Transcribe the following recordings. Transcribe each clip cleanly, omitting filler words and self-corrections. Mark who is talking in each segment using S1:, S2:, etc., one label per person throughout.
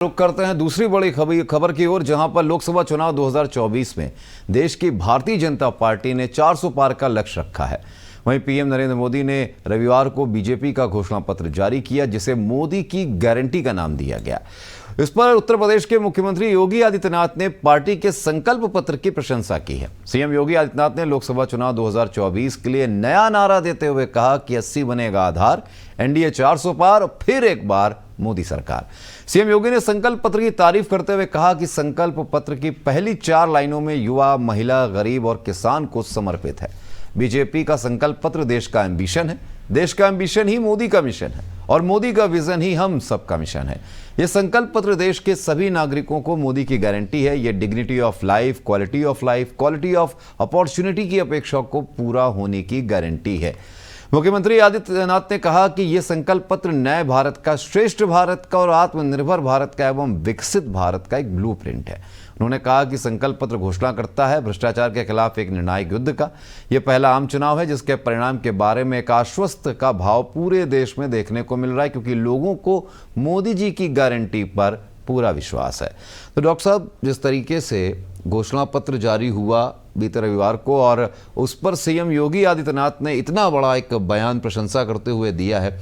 S1: रुख करते हैं दूसरी बड़ी खबर की ओर, जहां पर लोकसभा चुनाव 2024 में देश की भारतीय जनता पार्टी ने 400 पार का लक्ष्य रखा है। वहीं पीएम नरेंद्र मोदी ने रविवार को बीजेपी का घोषणा पत्र जारी किया, जिसे मोदी की गारंटी का नाम दिया गया। इस पर उत्तर प्रदेश के मुख्यमंत्री योगी आदित्यनाथ ने पार्टी के संकल्प पत्र की प्रशंसा की है। सीएम योगी आदित्यनाथ ने लोकसभा चुनाव 2024 के लिए नया नारा देते हुए कहा कि 80 बनेगा आधार, एनडीए 400 पार, फिर एक बार मोदी सरकार। सीएम योगी ने संकल्प पत्र की तारीफ करते हुए कहा कि संकल्प पत्र की पहली 4 लाइनों में युवा, महिला, गरीब और किसान को समर्पित है। बीजेपी का संकल्प पत्र देश का एम्बिशन है। देश का एम्बिशन ही मोदी का मिशन है और मोदी का विजन ही हम सबका मिशन है। यह संकल्प पत्र देश के सभी नागरिकों को मोदी की गारंटी है। यह dignity of life, quality of life, quality of opportunity की अपेक्षा को पूरा होने की गारंटी है। मुख्यमंत्री आदित्यनाथ ने कहा कि यह संकल्प पत्र नए भारत का, श्रेष्ठ भारत का और आत्मनिर्भर भारत का एवं विकसित भारत का एक ब्लूप्रिंट है। उन्होंने कहा कि संकल्प पत्र घोषणा करता है भ्रष्टाचार के खिलाफ एक निर्णायक युद्ध का। यह पहला आम चुनाव है जिसके परिणाम के बारे में एक आश्वस्त का भाव पूरे देश में देखने को मिल रहा है, क्योंकि लोगों को मोदी जी की गारंटी पर पूरा विश्वास है। तो डॉक्टर साहब, जिस तरीके से घोषणा पत्र जारी हुआ बीते रविवार को और उस पर सीएम योगी आदित्यनाथ ने इतना बड़ा एक बयान प्रशंसा करते हुए दिया है,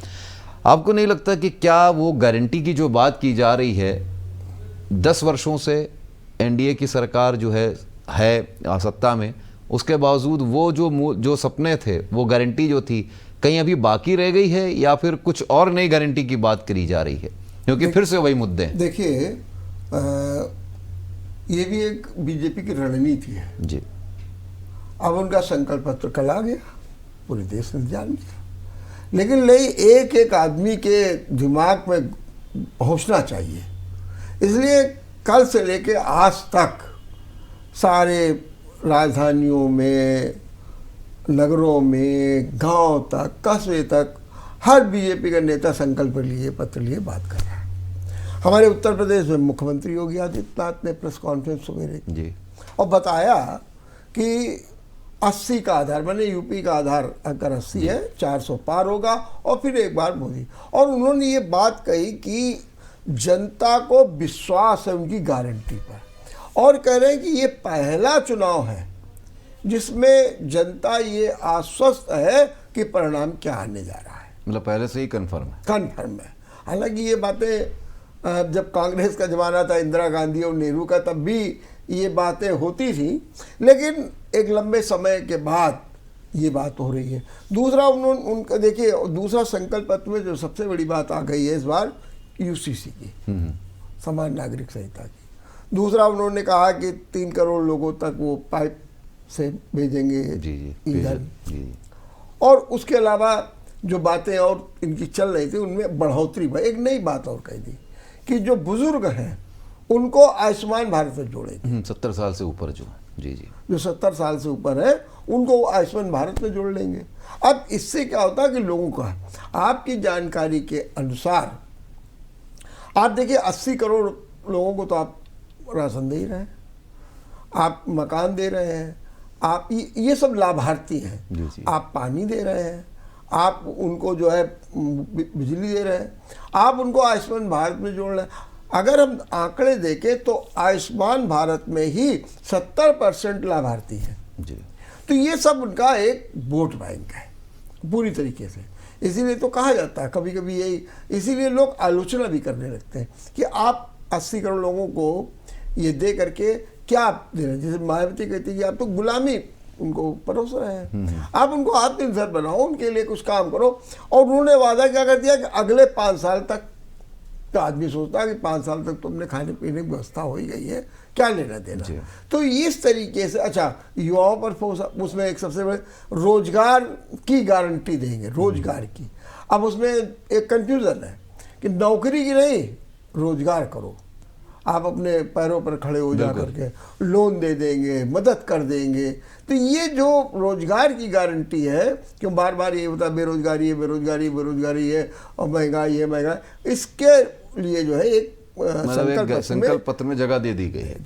S1: आपको नहीं लगता कि क्या वो गारंटी की जो बात की जा रही है, 10 वर्षों से एनडीए की सरकार जो है सत्ता में, उसके बावजूद वो जो सपने थे, वो गारंटी जो थी, कहीं अभी बाकी रह गई है या फिर कुछ और नई गारंटी की बात करी जा रही है? क्योंकि फिर से वही मुद्दे हैं।
S2: देखिए, ये भी एक बीजेपी की रणनीति है
S1: जी।
S2: अब उनका संकल्प पत्र कल आ गया, पूरे देश ने जान लिया, लेकिन नहीं, एक एक आदमी के दिमाग में पहुंचना चाहिए। इसलिए कल से लेके आज तक सारे राजधानियों में, नगरों में, गांव तक, कस्बे तक हर बीजेपी का नेता संकल्प लिए, पत्र लिए बात कर रहा है। हमारे उत्तर प्रदेश में मुख्यमंत्री योगी आदित्यनाथ ने प्रेस कॉन्फ्रेंस सवेरे जी और बताया कि 80 का आधार, मैंने यूपी का आधार अगर 80 है, 400 पार होगा और फिर एक बार मोदी। और उन्होंने ये बात कही कि जनता को विश्वास है उनकी गारंटी पर, और कह रहे हैं कि ये पहला चुनाव है जिसमें जनता ये आश्वस्त है कि परिणाम क्या आने जा रहा है।
S1: मतलब पहले से ही कन्फर्म है।
S2: हालांकि ये बातें जब कांग्रेस का जमाना था, इंदिरा गांधी और नेहरू का, तब भी ये बातें होती थी, लेकिन एक लंबे समय के बाद ये बात हो रही है। दूसरा उनका देखिए, दूसरा संकल्प पत्र में जो सबसे बड़ी बात आ गई है इस बार, यूसीसी की, समान नागरिक संहिता की। दूसरा उन्होंने कहा कि 3 करोड़ लोगों तक वो पाइप से भेजेंगे ईंधन, और उसके अलावा जो बातें और इनकी चल रही थी उनमें बढ़ोतरी भाई, एक नई बात और कही थी कि जो बुजुर्ग हैं उनको आयुष्मान भारत में जोड़ेंगे।
S1: 70 साल से ऊपर जो
S2: जो 70 साल से ऊपर है उनको आयुष्मान भारत में जोड़ लेंगे। अब इससे क्या होता है कि लोगों का, आपकी जानकारी के अनुसार, आप देखिए 80 करोड़ लोगों को तो आप राशन दे ही रहे हैं, आप मकान दे रहे हैं, आप ये सब लाभार्थी हैं। आप पानी दे रहे हैं, आप उनको जो है बिजली दे रहे हैं, आप उनको आयुष्मान भारत में जोड़ रहे हैं। अगर हम आंकड़े देखें तो आयुष्मान भारत में ही 70% लाभार्थी हैं जी। तो ये सब उनका एक वोट बैंक है पूरी तरीके से। इसीलिए तो कहा जाता है कभी कभी यही, इसीलिए लोग आलोचना भी करने लगते हैं कि आप 80 करोड़ लोगों को ये दे करके क्या आप दे रहे हैं। जैसे मायावती कहती है कि आप तो गुलामी उनको परोस रहे हैं, आप उनको आत्मनिर्भर बनाओ, उनके लिए कुछ काम करो। और उन्होंने वादा क्या कर दिया कि अगले 5 साल तक, तो आदमी सोचता है कि 5 साल तक तो अपने खाने पीने की व्यवस्था हो ही गई है, क्या लेना देना। तो इस तरीके से, अच्छा, युवाओं पर उसमें एक सबसे बड़े रोजगार की गारंटी देंगे, रोजगार की। अब उसमें एक कंफ्यूजन है कि नौकरी की नहीं, रोजगार करो, आप अपने पैरों पर खड़े हो जा करके लोन दे देंगे, मदद कर देंगे। तो ये जो रोजगार की गारंटी है, क्यों बार बार ये होता बेरोजगारी है, बेरोजगारी बेरोजगारी है और महंगाई है, महंगाई, इसके लिए जो है एक संकल्प
S1: पत्र में जगह दे दी गई है।